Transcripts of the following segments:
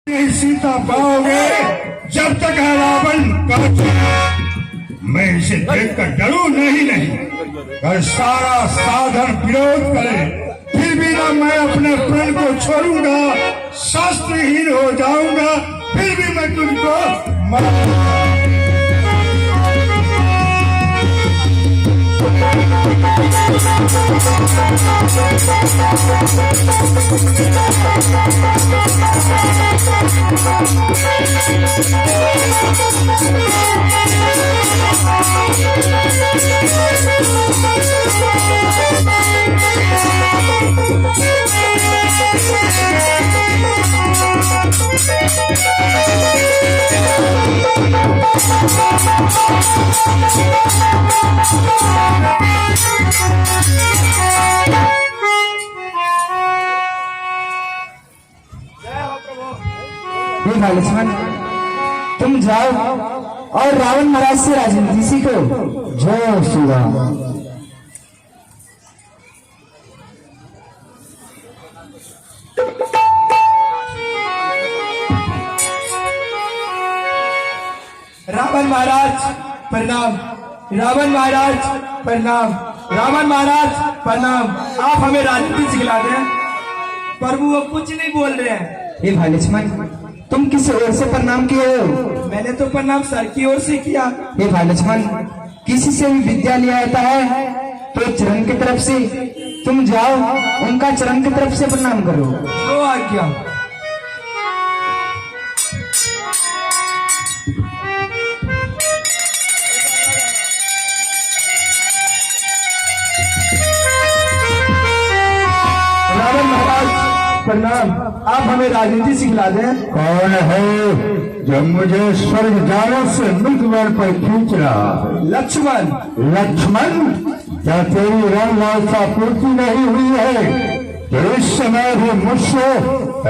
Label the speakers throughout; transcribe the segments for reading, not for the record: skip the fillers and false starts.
Speaker 1: नहीं सीता पाओगे जब तक है रावण का। मैं इसे देखकर डरूं नहीं। अगर सारा साधन विरोध करे फिर भी ना मैं अपने प्रण को छोड़ूंगा, शास्त्रहीन हो जाऊंगा, फिर भी मैं तुझको
Speaker 2: लक्ष्मण, तुम जाओ और रावण महाराज से राजनीति सीखो। जय श्री राम। रावण महाराज प्रणाम। रावण महाराज प्रणाम। रावण महाराज प्रणाम। आप हमें राजनीति सिखला दें। प्रभु वो कुछ नहीं बोल रहे हैं। हे भाई लक्ष्मण, तुम किस ओर से प्रणाम किए हो? मैंने तो प्रणाम सर की ओर से किया। हे भाई लक्ष्मण, किसी से भी विद्या लिया जाता है तो चरण की तरफ से। तुम जाओ उनका चरण की तरफ से प्रणाम करो। जो आज्ञा। रावण महाराज प्रणाम। आप हमें राजनीति सिखला दें।
Speaker 1: कौन है जो मुझे स्वर्ग जालों से मृतवन पर खींच रहा है?
Speaker 2: लक्ष्मण।
Speaker 1: लक्ष्मण, क्या तेरी रणलालसा पूर्ति नहीं हुई है जो इस समय भी मुझसे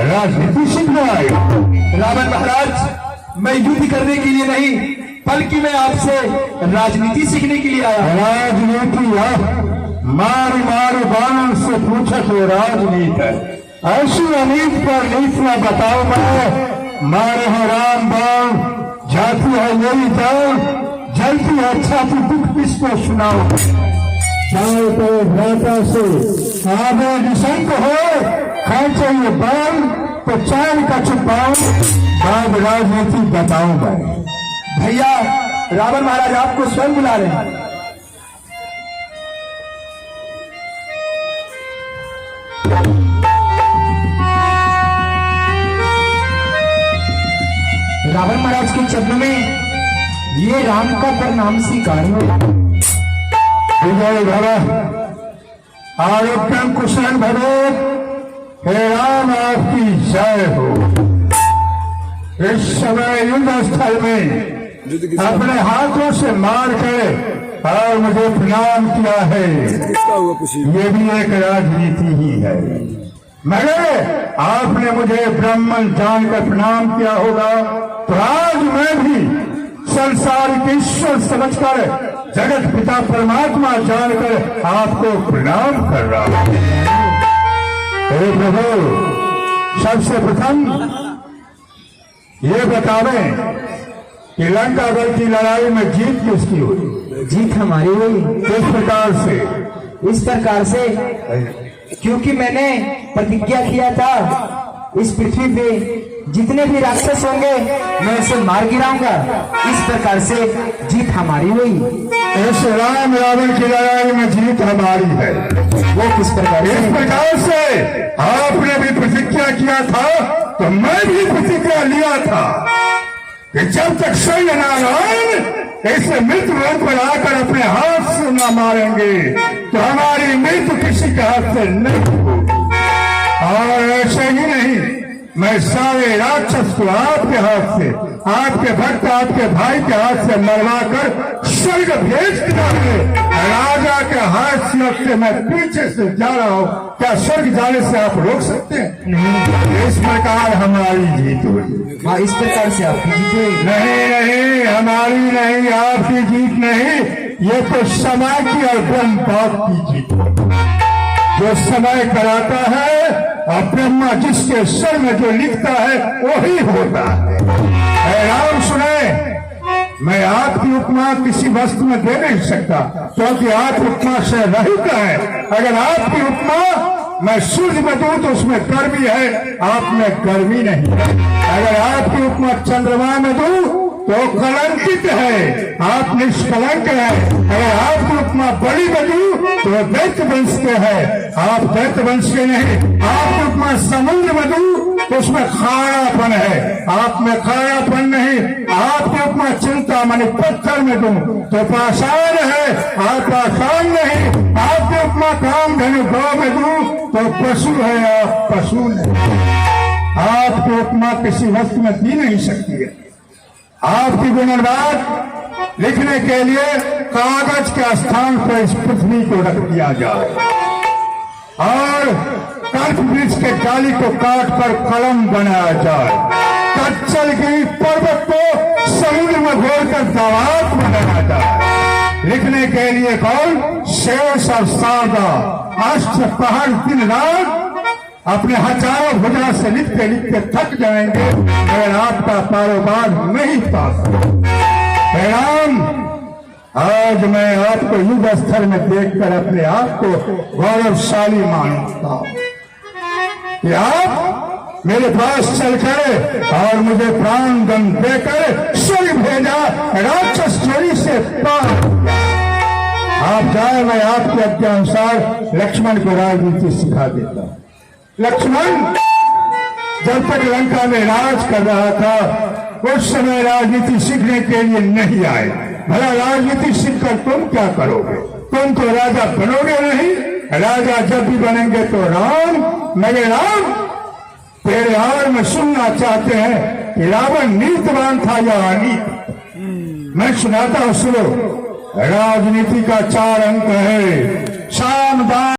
Speaker 1: राजनीति सीख रहा है?
Speaker 2: रावण महाराज, मैं युद्ध करने के लिए नहीं बल्कि मैं आपसे राजनीति सीखने के लिए आया।
Speaker 1: राजनीति मार बाणों से पूछा तो राजनीति है। ऐसी अनीत पर नीतियां बताओ। मैं मारे है राम बाण, जाती है यही दान, जलती है छाती दुख किसको सुनाओ। चाहे तो भ्राता से आगे निशंक हो, खाए चाहिए बाण तो चैन का छुपाओ, बाद राजनीति बताऊं मैं।
Speaker 2: भैया, रावण महाराज आपको स्वयं बुला रहे हैं। रावण महाराज के चरणों में ये राम का प्रणाम स्वीकार हो।
Speaker 1: विजय भव, आरोग्यम कुशल भवो। हे राम, आपकी जय हो। इस समय युद्ध स्थल में अपने हाथों से मार कर और मुझे प्रणाम किया है, ये भी एक राजनीति ही है। मगर आपने मुझे ब्राह्मण जानकर प्रणाम किया होगा तो आज मैं भी संसार के ईश्वर समझकर, जगत पिता परमात्मा जानकर आपको प्रणाम कर रहा हूं। हे प्रभु, सबसे प्रथम ये बतावें कि लंका दल की लड़ाई में जीत किसकी हुई?
Speaker 2: जीत हमारी हुई।
Speaker 1: किस प्रकार से?
Speaker 2: इस प्रकार से क्योंकि मैंने प्रतिज्ञा किया था इस पृथ्वी पे जितने भी राक्षस होंगे मैं उसे मार गिराऊंगा। इस प्रकार से जीत हमारी हुई।
Speaker 1: इस राम रावण की लड़ाई में जीत हमारी है।
Speaker 2: वो किस प्रकार?
Speaker 1: इस प्रकार से आपने भी प्रतिज्ञा किया था तो मैं भी प्रतिज्ञा लिया था कि जब तक सूर्य नारायण ऐसे मृत्यु लोक पर आकर अपने हाथ से न मारेंगे तो हमारी मृत्यु किसी के हाथ से नहीं होगी। और ऐसे ही नहीं, मैं सारे राक्षस को आपके हाथ से, आपके भक्त, आपके भाई के हाथ से मरवा कर स्वर्ग भेज दिया है। राजा के हाथ से मैं पीछे से जा रहा हूँ, क्या स्वर्ग जाने से आप रोक सकते हैं?
Speaker 2: नहीं।
Speaker 1: इस प्रकार हमारी जीत हुई।
Speaker 2: हाँ, इस प्रकार से आपकी जीत हुई।
Speaker 1: नहीं, हमारी नहीं, आपकी जीत नहीं, ये तो समय की और ब्रह्म बाप की जीत है। जो समय कराता है और ब्रह्मा जिसके सर में जो लिखता है वही होता है। राम सुने, मैं आपकी उपमा किसी वस्तु में दे नहीं सकता, क्योंकि आप उपमा से रहित है। अगर आपकी उपमा मैं सूर्य में दूं तो उसमें गर्मी है, आप में गर्मी नहीं है। अगर आपकी उपमा चंद्रमा में दूं तो कलंकित है, आप निष्कलंक है। अगर आपकी उपमा बड़ी में दूं तो दैत्य वंश के है, आप दैत्य वंश के नहीं। आपकी उपमा समुद्र में दूं तो उसमें खारापन है, आप में खारापन नहीं। आपकी उपमा चिंता मानी पत्थर में दूं तो पाषाण है, आप पाषाण नहीं। आपकी उपमा काम धनु गौ में दूं तो पशु है, आप पशु नहीं। आपकी उपमा किसी वस्तु में दी नहीं सकती है। आपकी गुणगान लिखने के लिए कागज के स्थान पर इस पृथ्वी को रख दिया जाए और कल्प वृक्ष के डाली को काट कर कलम बनाया जाए, कच्चल की पर्वत को समुद्र में घोलकर दवात बनाया जाए। लिखने के लिए कौन शेष और सादा अष्ट पहाड़ दिन रात अपने हजारों भुजा से लिखते लिखते थक जाएंगे अगर आपका कारोबार नहीं पाता। राम, आज मैं आपको युग स्तर में देखकर अपने आप को गौरवशाली मानता हूं कि आप मेरे पास चलकर और मुझे प्राण दंड देकर स्वर्ग भेजा, राक्षस चोरी से पार। आप जाए, मैं आपके आज्ञा अनुसार लक्ष्मण को राजनीति सिखा देता हूं। लक्ष्मण जब तक लंका में राज कर रहा था उस समय राजनीति सीखने के लिए नहीं आए। भला राजनीति सीखकर तुम क्या करोगे? तुम तो राजा बनोगे नहीं। राजा जब भी बनेंगे तो राम, मगर राम तेरे हाल में सुनना चाहते हैं कि रावण नीतिवान था या अनीत। मैं सुनाता हूं, सुनो। राजनीति का 4 अंक है, साम दान